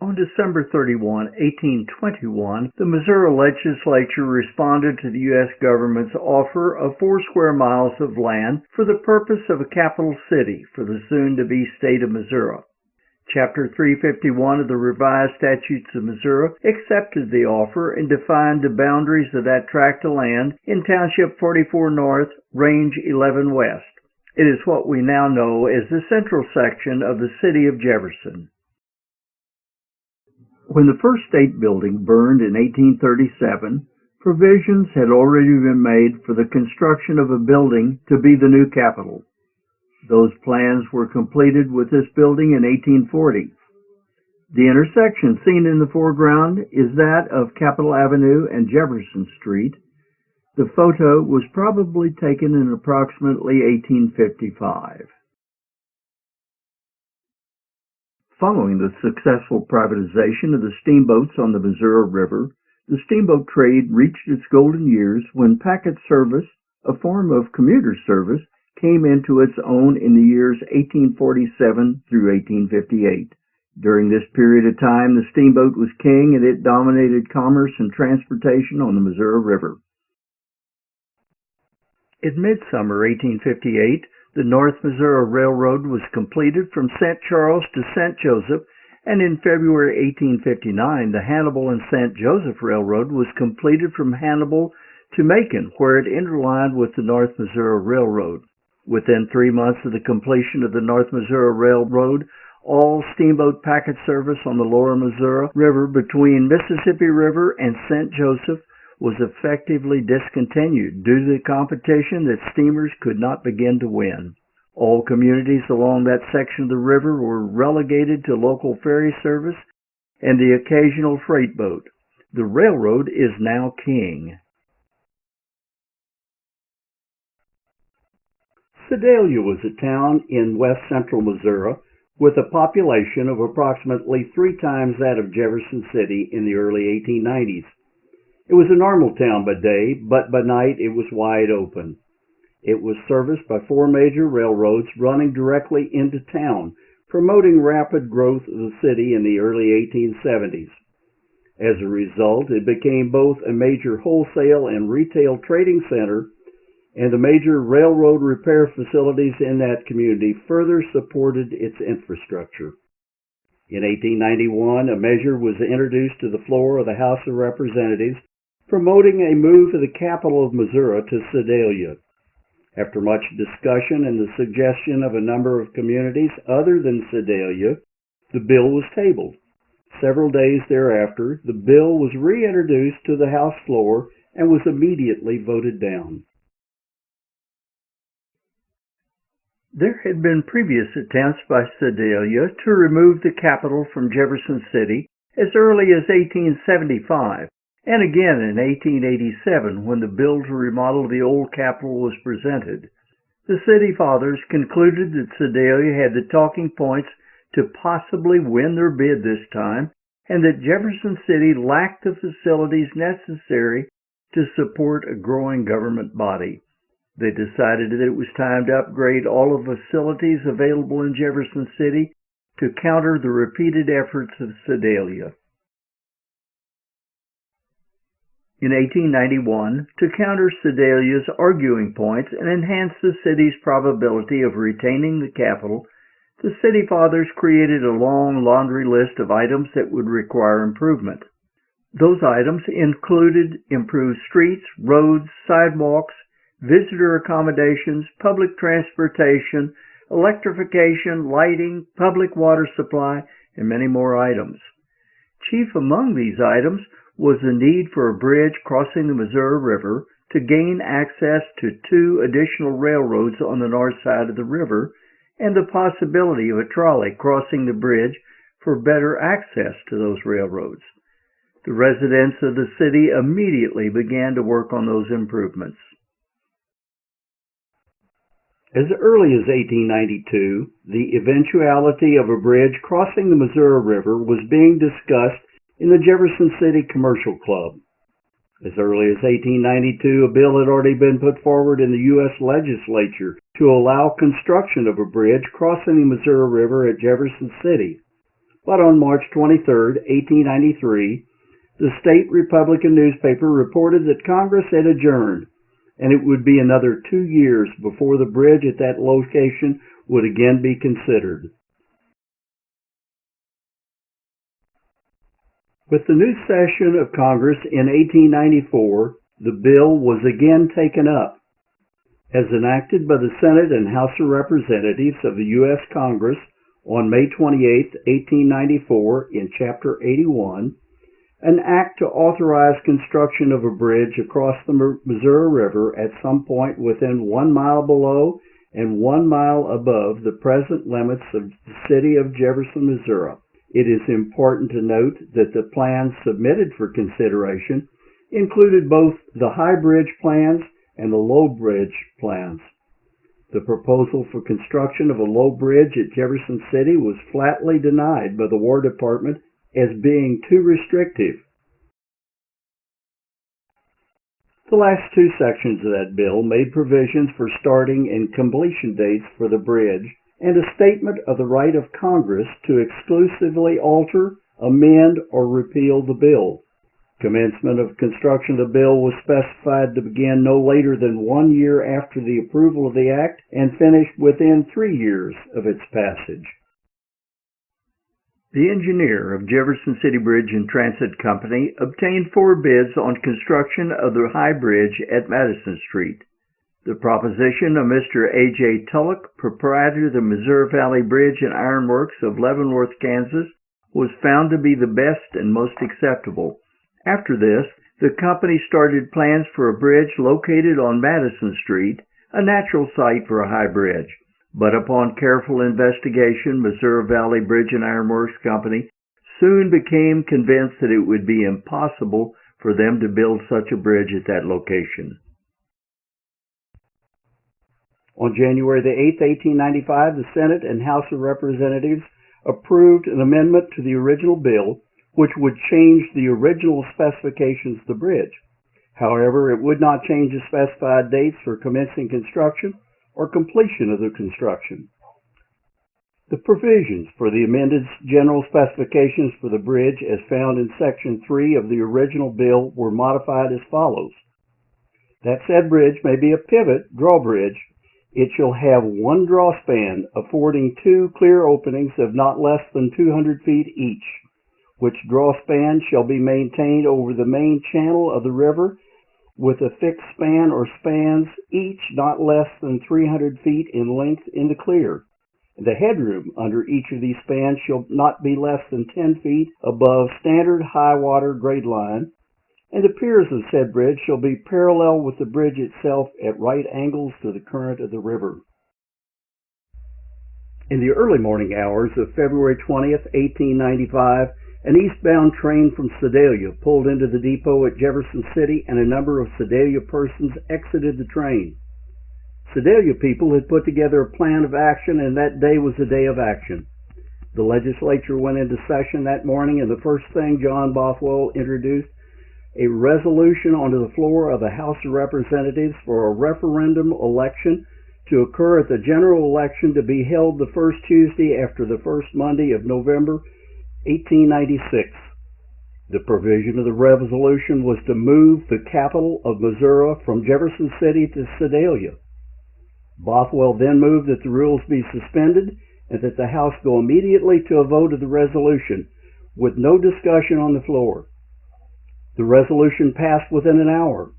On December 31, 1821, the Missouri legislature responded to the U.S. government's offer of 4 square miles of land for the purpose of a capital city for the soon-to-be state of Missouri. Chapter 351 of the Revised Statutes of Missouri accepted the offer and defined the boundaries of that tract of land in Township 44 North, Range 11 West. It is what we now know as the central section of the city of Jefferson. When the first state building burned in 1837, provisions had already been made for the construction of a building to be the new capital. Those plans were completed with this building in 1840. The intersection seen in the foreground is that of Capitol Avenue and Jefferson Street. The photo was probably taken in approximately 1855. Following the successful privatization of the steamboats on the Missouri River, the steamboat trade reached its golden years when packet service, a form of commuter service, came into its own in the years 1847 through 1858. During this period of time, the steamboat was king and it dominated commerce and transportation on the Missouri River. In midsummer 1858, the North Missouri Railroad was completed from St. Charles to St. Joseph, and in February 1859, the Hannibal and St. Joseph Railroad was completed from Hannibal to Macon, where it interlined with the North Missouri Railroad. Within 3 months of the completion of the North Missouri Railroad, all steamboat packet service on the lower Missouri River between Mississippi River and St. Joseph was effectively discontinued due to the competition that steamers could not begin to win. All communities along that section of the river were relegated to local ferry service and the occasional freight boat. The railroad is now king. Sedalia was a town in west central Missouri with a population of approximately 3 times that of Jefferson City in the early 1890s. It was a normal town by day, but by night it was wide open. It was serviced by 4 major railroads running directly into town, promoting rapid growth of the city in the early 1870s. As a result, it became both a major wholesale and retail trading center, and the major railroad repair facilities in that community further supported its infrastructure. In 1891, a measure was introduced to the floor of the House of Representatives promoting a move of the capital of Missouri to Sedalia. After much discussion and the suggestion of a number of communities other than Sedalia, the bill was tabled. Several days thereafter, the bill was reintroduced to the House floor and was immediately voted down. There had been previous attempts by Sedalia to remove the capital from Jefferson City as early as 1875, and again in 1887 when the bill to remodel the old capital was presented. The city fathers concluded that Sedalia had the talking points to possibly win their bid this time, and that Jefferson City lacked the facilities necessary to support a growing government body. They decided that it was time to upgrade all of the facilities available in Jefferson City to counter the repeated efforts of Sedalia. In 1891, to counter Sedalia's arguing points and enhance the city's probability of retaining the capital, the city fathers created a long laundry list of items that would require improvement. Those items included improved streets, roads, sidewalks, visitor accommodations, public transportation, electrification, lighting, public water supply, and many more items. Chief among these items was the need for a bridge crossing the Missouri River to gain access to 2 additional railroads on the north side of the river, and the possibility of a trolley crossing the bridge for better access to those railroads. The residents of the city immediately began to work on those improvements. As early as 1892, the eventuality of a bridge crossing the Missouri River was being discussed in the Jefferson City Commercial Club. As early as 1892, a bill had already been put forward in the U.S. legislature to allow construction of a bridge crossing the Missouri River at Jefferson City. But on March 23, 1893, the state Republican newspaper reported that Congress had adjourned, and it would be another 2 years before the bridge at that location would again be considered. With the new session of Congress in 1894, the bill was again taken up. As enacted by the Senate and House of Representatives of the U.S. Congress on May 28, 1894, in Chapter 81, an act to authorize construction of a bridge across the Missouri River at some point within 1 mile below and 1 mile above the present limits of the city of Jefferson, Missouri. It is important to note that the plans submitted for consideration included both the high bridge plans and the low bridge plans. The proposal for construction of a low bridge at Jefferson City was flatly denied by the War Department as being too restrictive. The last two sections of that bill made provisions for starting and completion dates for the bridge and a statement of the right of Congress to exclusively alter, amend, or repeal the bill. Commencement of construction of the bill was specified to begin no later than 1 year after the approval of the act and finish within 3 years of its passage. The engineer of Jefferson City Bridge and Transit Company obtained 4 bids on construction of the high bridge at Madison Street. The proposition of Mr. A.J. Tulloch, proprietor of the Missouri Valley Bridge and Iron Works of Leavenworth, Kansas, was found to be the best and most acceptable. After this, the company started plans for a bridge located on Madison Street, a natural site for a high bridge. But upon careful investigation, Missouri Valley Bridge and Iron Works Company soon became convinced that it would be impossible for them to build such a bridge at that location. On January the 8th, 1895, the Senate and House of Representatives approved an amendment to the original bill, which would change the original specifications of the bridge. However, it would not change the specified dates for commencing construction or completion of the construction. The provisions for the amended general specifications for the bridge as found in Section 3 of the original bill were modified as follows. That said bridge may be a pivot drawbridge. It shall have 1 drawspan affording 2 clear openings of not less than 200 feet each, which drawspan shall be maintained over the main channel of the river with a fixed span or spans, each not less than 300 feet in length in the clear. The headroom under each of these spans shall not be less than 10 feet above standard high water grade line, and the piers of said bridge shall be parallel with the bridge itself at right angles to the current of the river. In the early morning hours of February 20th, 1895, an eastbound train from Sedalia pulled into the depot at Jefferson City, and a number of Sedalia persons exited the train. Sedalia people had put together a plan of action, and that day was a day of action. The legislature went into session that morning, and the first thing John Bothwell introduced a resolution onto the floor of the House of Representatives for a referendum election to occur at the general election to be held the first Tuesday after the first Monday of November, 1896. The provision of the resolution was to move the capital of Missouri from Jefferson City to Sedalia. Bothwell then moved that the rules be suspended and that the House go immediately to a vote of the resolution with no discussion on the floor. The resolution passed within an hour.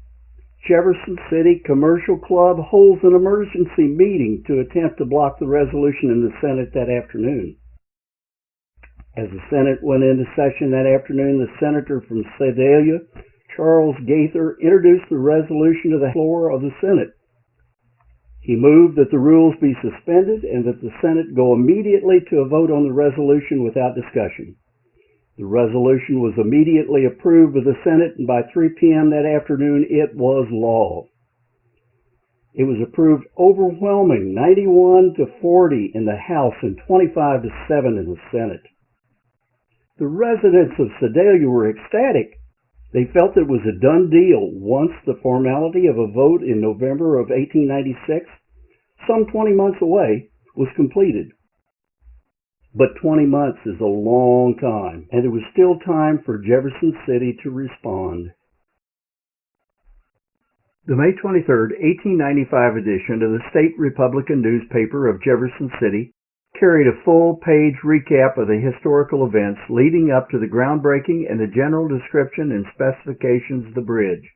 Jefferson City Commercial Club holds an emergency meeting to attempt to block the resolution in the Senate that afternoon. As the Senate went into session that afternoon, the senator from Sedalia, Charles Gaither, introduced the resolution to the floor of the Senate. He moved that the rules be suspended and that the Senate go immediately to a vote on the resolution without discussion. The resolution was immediately approved by the Senate, and by 3 p.m. that afternoon, it was law. It was approved overwhelming 91 to 40 in the House and 25 to 7 in the Senate. The residents of Sedalia were ecstatic. They felt it was a done deal once the formality of a vote in November of 1896, some 20 months away, was completed. But 20 months is a long time, and it was still time for Jefferson City to respond. The May 23, 1895 edition of the State Republican newspaper of Jefferson City carried a full-page recap of the historical events leading up to the groundbreaking and the general description and specifications of the bridge.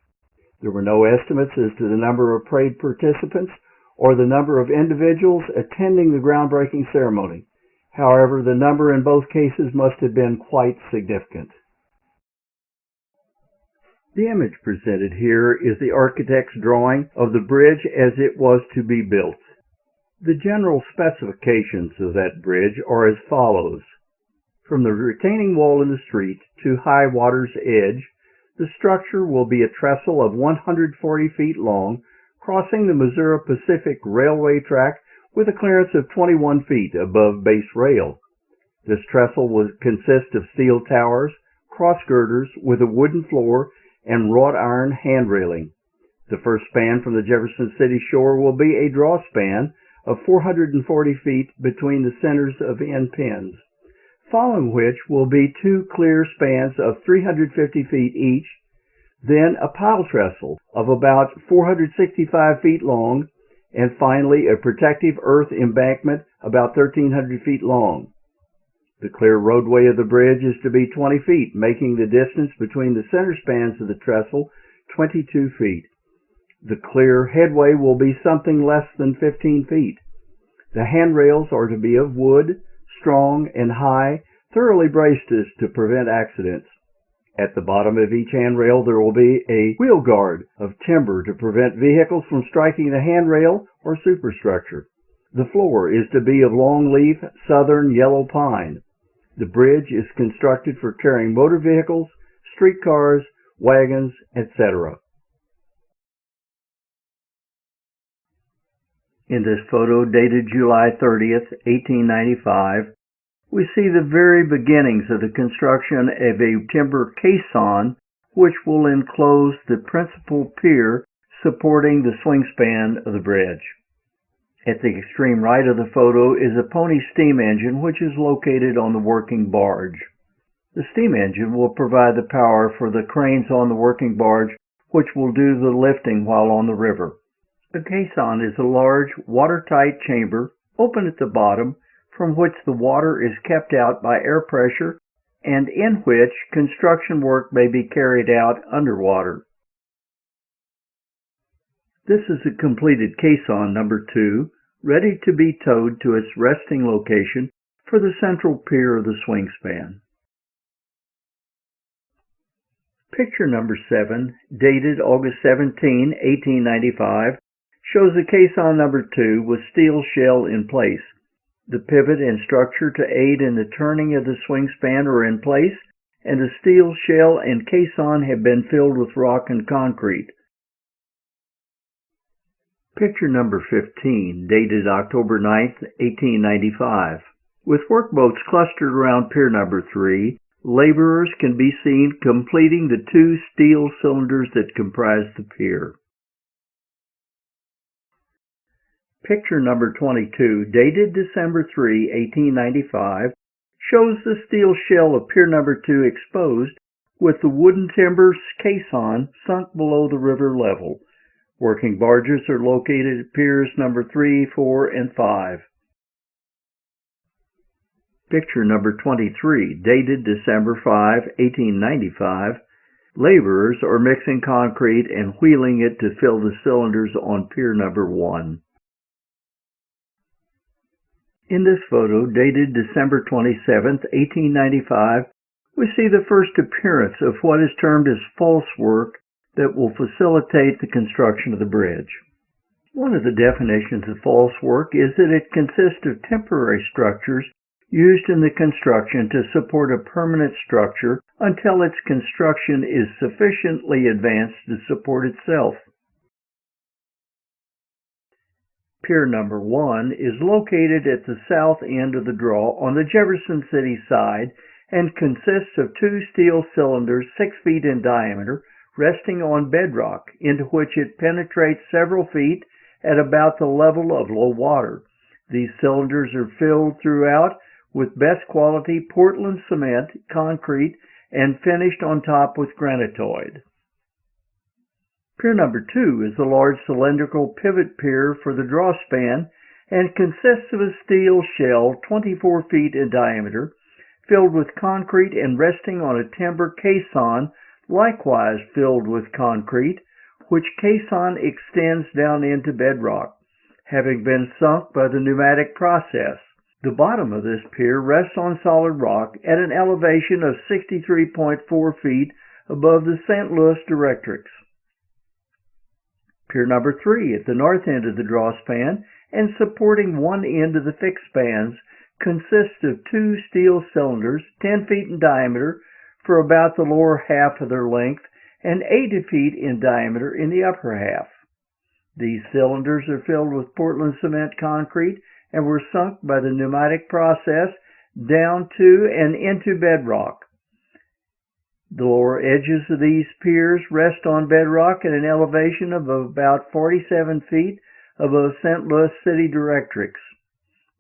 There were no estimates as to the number of parade participants or the number of individuals attending the groundbreaking ceremony. However, the number in both cases must have been quite significant. The image presented here is the architect's drawing of the bridge as it was to be built. The general specifications of that bridge are as follows. From the retaining wall in the street to high water's edge, the structure will be a trestle of 140 feet long, crossing the Missouri Pacific Railway track with a clearance of 21 feet above base rail. This trestle will consist of steel towers, cross girders with a wooden floor, and wrought iron hand railing. The first span from the Jefferson City shore will be a draw span of 440 feet between the centers of end pins, following which will be two clear spans of 350 feet each, then a pile trestle of about 465 feet long, and finally a protective earth embankment about 1,300 feet long. The clear roadway of the bridge is to be 20 feet, making the distance between the center spans of the trestle 22 feet. The clear headway will be something less than 15 feet. The handrails are to be of wood, strong and high, thoroughly braced to prevent accidents. At the bottom of each handrail there will be a wheel guard of timber to prevent vehicles from striking the handrail or superstructure. The floor is to be of longleaf southern yellow pine. The bridge is constructed for carrying motor vehicles, streetcars, wagons, etc. In this photo, dated July 30th, 1895, we see the very beginnings of the construction of a timber caisson which will enclose the principal pier supporting the swing span of the bridge. At the extreme right of the photo is a pony steam engine which is located on the working barge. The steam engine will provide the power for the cranes on the working barge which will do the lifting while on the river. The caisson is a large, watertight chamber, open at the bottom, from which the water is kept out by air pressure and in which construction work may be carried out underwater. This is a completed caisson number 2, ready to be towed to its resting location for the central pier of the swing span. Picture number 7, dated August 17, 1895, shows a caisson number 2 with steel shell in place. The pivot and structure to aid in the turning of the swing span are in place, and the steel shell and caisson have been filled with rock and concrete. Picture number 15, dated October 9, 1895. With workboats clustered around pier number 3, laborers can be seen completing the 2 steel cylinders that comprise the pier. Picture number 22, dated December 3, 1895, shows the steel shell of pier number 2 exposed with the wooden timber caisson sunk below the river level. Working barges are located at piers number 3, 4, and 5. Picture number 23, dated December 5, 1895, laborers are mixing concrete and wheeling it to fill the cylinders on pier number 1. In this photo, dated December 27, 1895, we see the first appearance of what is termed as false work that will facilitate the construction of the bridge. One of the definitions of false work is that it consists of temporary structures used in the construction to support a permanent structure until its construction is sufficiently advanced to support itself. Pier number 1 is located at the south end of the draw on the Jefferson City side and consists of 2 steel cylinders 6 feet in diameter resting on bedrock into which it penetrates several feet at about the level of low water. These cylinders are filled throughout with best quality Portland cement, concrete, and finished on top with granitoid. Pier number 2 is the large cylindrical pivot pier for the drawspan and consists of a steel shell 24 feet in diameter, filled with concrete and resting on a timber caisson, likewise filled with concrete, which caisson extends down into bedrock, having been sunk by the pneumatic process. The bottom of this pier rests on solid rock at an elevation of 63.4 feet above the St. Louis directrix. Pier number 3 at the north end of the drawspan and supporting one end of the fixed spans consists of two steel cylinders 10 feet in diameter for about the lower half of their length and 80 feet in diameter in the upper half. These cylinders are filled with Portland cement concrete and were sunk by the pneumatic process down to and into bedrock. The lower edges of these piers rest on bedrock at an elevation of about 47 feet above St. Louis City directrix.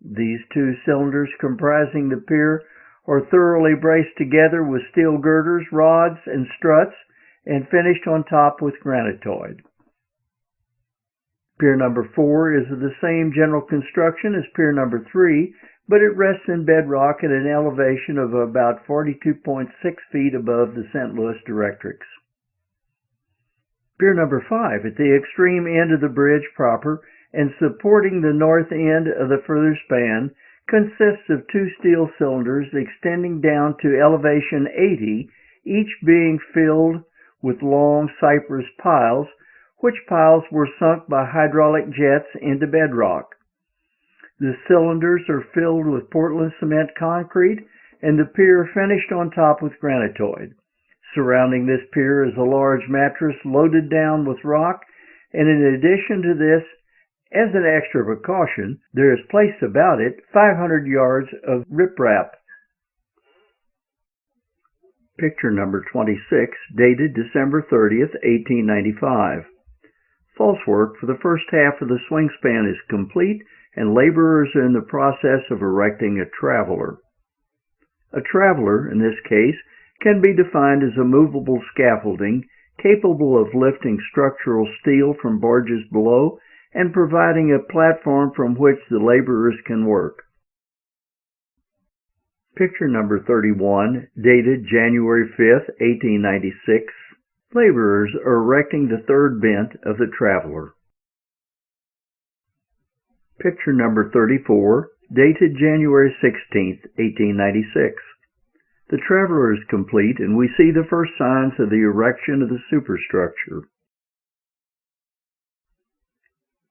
These two cylinders comprising the pier are thoroughly braced together with steel girders, rods, and struts, and finished on top with granitoid. Pier number 4 is of the same general construction as pier number 3, but it rests in bedrock at an elevation of about 42.6 feet above the St. Louis directrix. Pier number 5, at the extreme end of the bridge proper and supporting the north end of the further span, consists of two steel cylinders extending down to elevation 80, each being filled with long cypress piles, which piles were sunk by hydraulic jets into bedrock. The cylinders are filled with Portland cement concrete and the pier finished on top with granitoid. Surrounding this pier is a large mattress loaded down with rock, and in addition to this, as an extra precaution, there is placed about it 500 yards of riprap. Picture number 26, dated December 30th, 1895. False work for the first half of the swing span is complete, and laborers are in the process of erecting a traveler. A traveler, in this case, can be defined as a movable scaffolding capable of lifting structural steel from barges below and providing a platform from which the laborers can work. Picture number 31, dated January 5th, 1896. Laborers are erecting the third bent of the traveler. Picture number 34, dated January 16th, 1896. The traveler is complete, and we see the first signs of the erection of the superstructure.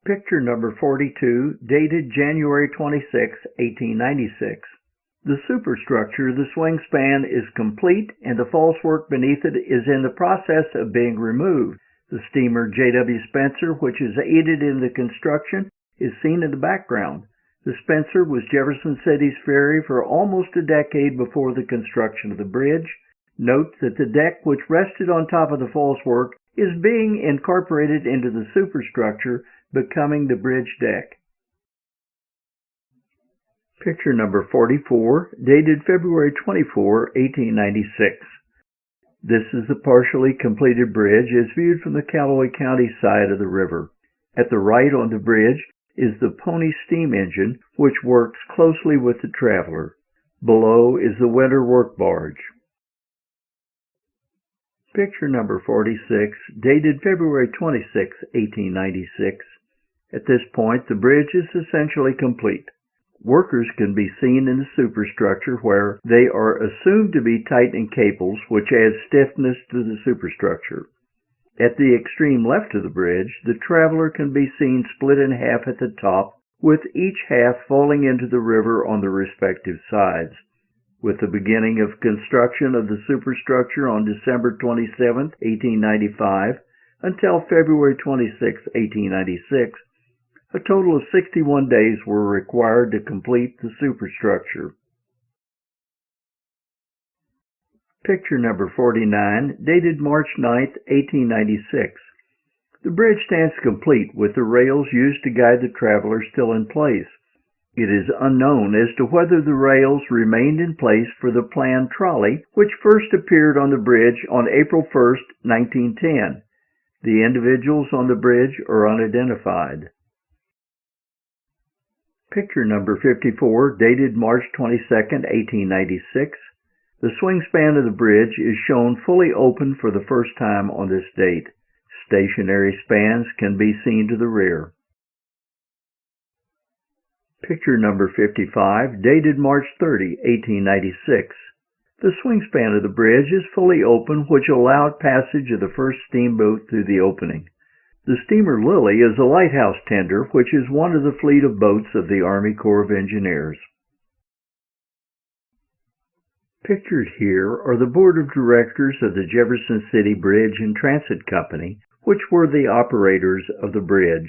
Picture number 42, dated January 26, 1896. The superstructure of the swing span is complete, and the false work beneath it is in the process of being removed. The steamer J.W. Spencer, which has aided in the construction, is seen in the background. The Spencer was Jefferson City's ferry for almost a decade before the construction of the bridge. Note that the deck which rested on top of the false work is being incorporated into the superstructure, becoming the bridge deck. Picture number 44, dated February 24, 1896. This is the partially completed bridge as viewed from the Callaway County side of the river. At the right on the bridge is the pony steam engine, which works closely with the traveler. Below is the winter work barge. Picture number 46, dated February 26, 1896. At this point, the bridge is essentially complete. Workers can be seen in the superstructure where they are assumed to be tightening cables, which adds stiffness to the superstructure. At the extreme left of the bridge, the traveler can be seen split in half at the top, with each half falling into the river on the respective sides. With the beginning of construction of the superstructure on December 27, 1895, until February 26, 1896, a total of 61 days were required to complete the superstructure. Picture number 49, dated March 9, 1896. The bridge stands complete with the rails used to guide the traveler still in place. It is unknown as to whether the rails remained in place for the planned trolley, which first appeared on the bridge on April 1, 1910. The individuals on the bridge are unidentified. Picture number 54, dated March 22, 1896. The swing span of the bridge is shown fully open for the first time on this date. Stationary spans can be seen to the rear. Picture number 55, dated March 30, 1896. The swing span of the bridge is fully open, which allowed passage of the first steamboat through the opening. The steamer Lily is a lighthouse tender, which is one of the fleet of boats of the Army Corps of Engineers. Pictured here are the board of directors of the Jefferson City Bridge and Transit Company, which were the operators of the bridge.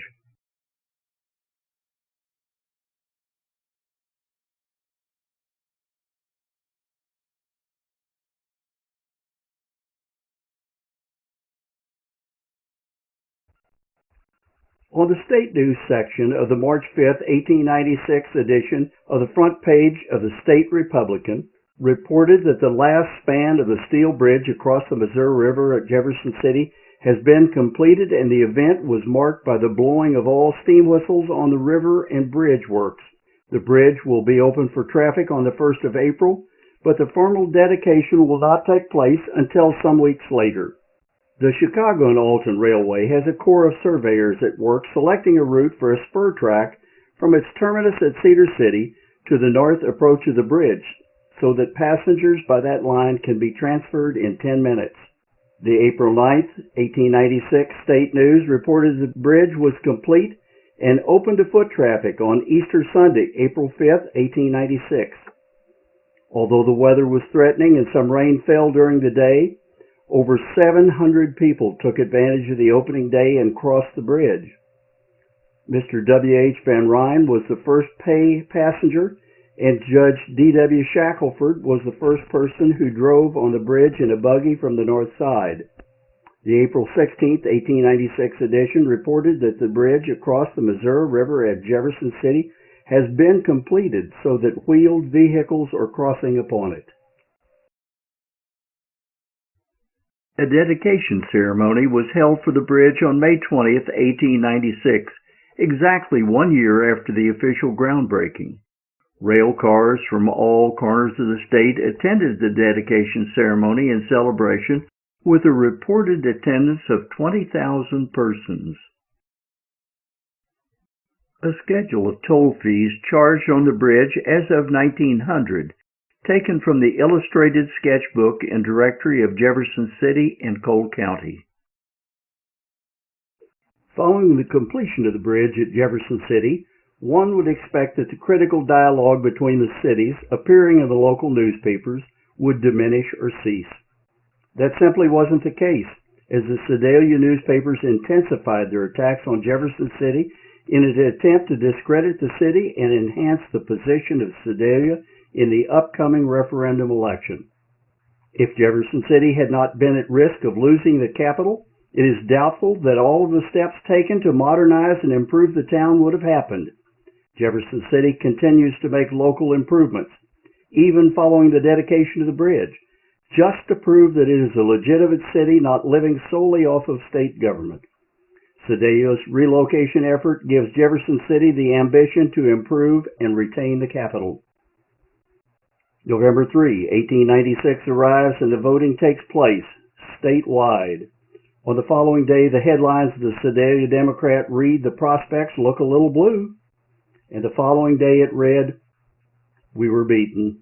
On the State News section of the March 5, 1896 edition of the front page of the State Republican, reported that the last span of the steel bridge across the Missouri River at Jefferson City has been completed, and the event was marked by the blowing of all steam whistles on the river and bridge works. The bridge will be open for traffic on the 1st of April, but the formal dedication will not take place until some weeks later. The Chicago and Alton Railway has a corps of surveyors at work selecting a route for a spur track from its terminus at Cedar City to the north approach of the bridge, so that passengers by that line can be transferred in 10 minutes. The April 9, 1896 State News reported the bridge was complete and open to foot traffic on Easter Sunday, April 5, 1896. Although the weather was threatening and some rain fell during the day, over 700 people took advantage of the opening day and crossed the bridge. Mr. W.H. Van Ryn was the first pay passenger, and Judge D.W. Shackelford was the first person who drove on the bridge in a buggy from the north side. The April 16, 1896 edition reported that the bridge across the Missouri River at Jefferson City has been completed so that wheeled vehicles are crossing upon it. A dedication ceremony was held for the bridge on May 20, 1896, exactly 1 year after the official groundbreaking. Rail cars from all corners of the state attended the dedication ceremony and celebration with a reported attendance of 20,000 persons. A schedule of toll fees charged on the bridge as of 1900, taken from the Illustrated Sketchbook and Directory of Jefferson City and Cole County. Following the completion of the bridge at Jefferson City, one would expect that the critical dialogue between the cities appearing in the local newspapers would diminish or cease. That simply wasn't the case, as the Sedalia newspapers intensified their attacks on Jefferson City in an attempt to discredit the city and enhance the position of Sedalia in the upcoming referendum election. If Jefferson City had not been at risk of losing the capital, it is doubtful that all of the steps taken to modernize and improve the town would have happened. Jefferson City continues to make local improvements, even following the dedication of the bridge, just to prove that it is a legitimate city not living solely off of state government. Sedalia's relocation effort gives Jefferson City the ambition to improve and retain the capital. November 3, 1896 arrives and the voting takes place statewide. On the following day, the headlines of the Sedalia Democrat read, "The prospects look a little blue." And the following day it read, "We were beaten."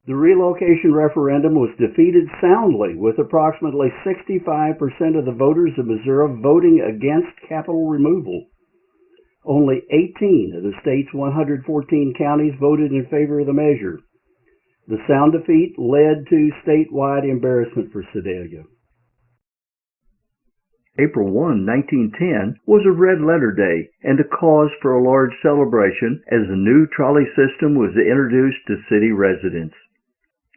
The relocation referendum was defeated soundly, with approximately 65% of the voters of Missouri voting against capital removal. Only 18 of the state's 114 counties voted in favor of the measure. The sound defeat led to statewide embarrassment for Sedalia. April 1, 1910 was a red letter day and a cause for a large celebration as the new trolley system was introduced to city residents.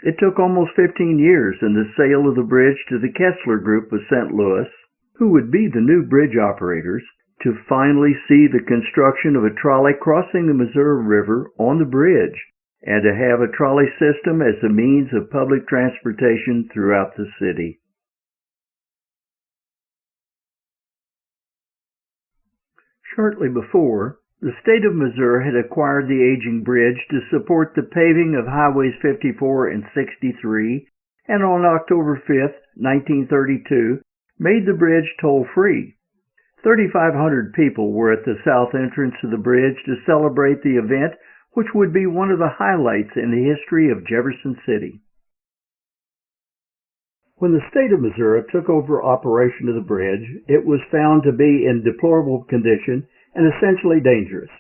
It took almost 15 years and the sale of the bridge to the Kessler Group of St. Louis, who would be the new bridge operators, to finally see the construction of a trolley crossing the Missouri River on the bridge, and to have a trolley system as a means of public transportation throughout the city. Shortly before, the state of Missouri had acquired the aging bridge to support the paving of Highways 54 and 63, and on October 5, 1932, made the bridge toll-free. 3,500 people were at the south entrance of the bridge to celebrate the event, which would be one of the highlights in the history of Jefferson City. When the state of Missouri took over operation of the bridge, it was found to be in deplorable condition and essentially dangerous.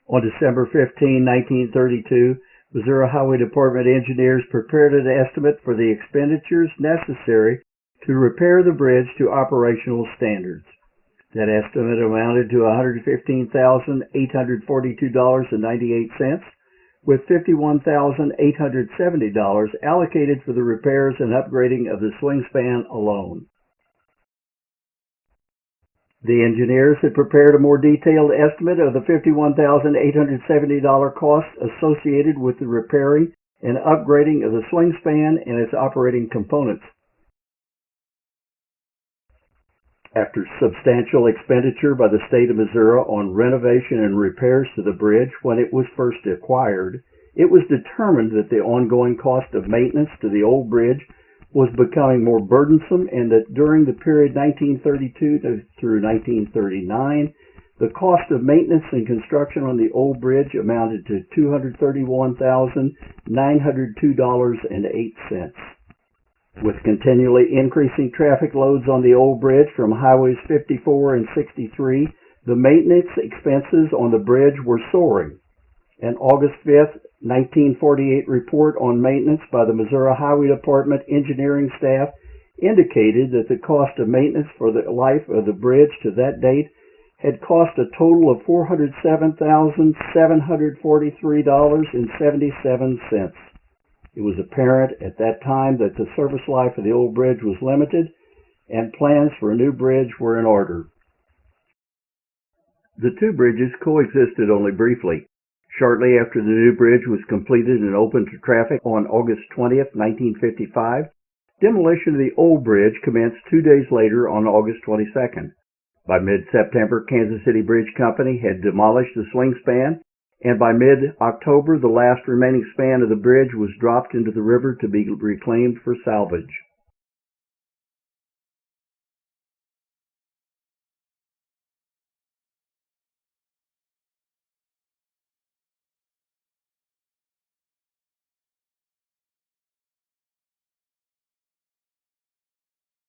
On December 15, 1932, Missouri Highway Department engineers prepared an estimate for the expenditures necessary to repair the bridge to operational standards. That estimate amounted to $115,842.98, with $51,870 allocated for the repairs and upgrading of the swing span alone. The engineers had prepared a more detailed estimate of the $51,870 cost associated with the repairing and upgrading of the swing span and its operating components. After substantial expenditure by the state of Missouri on renovation and repairs to the bridge when it was first acquired, it was determined that the ongoing cost of maintenance to the old bridge was becoming more burdensome, and that during the period 1932 through 1939, the cost of maintenance and construction on the old bridge amounted to $231,902.08. With continually increasing traffic loads on the old bridge from Highways 54 and 63, the maintenance expenses on the bridge were soaring. An August 5, 1948 report on maintenance by the Missouri Highway Department engineering staff indicated that the cost of maintenance for the life of the bridge to that date had cost a total of $407,743.77. It was apparent at that time that the service life of the old bridge was limited, and plans for a new bridge were in order. The two bridges coexisted only briefly. Shortly after the new bridge was completed and opened to traffic on August 20, 1955, demolition of the old bridge commenced 2 days later on August 22nd. By mid-September, Kansas City Bridge Company had demolished the swing span, and by mid-October, the last remaining span of the bridge was dropped into the river to be reclaimed for salvage.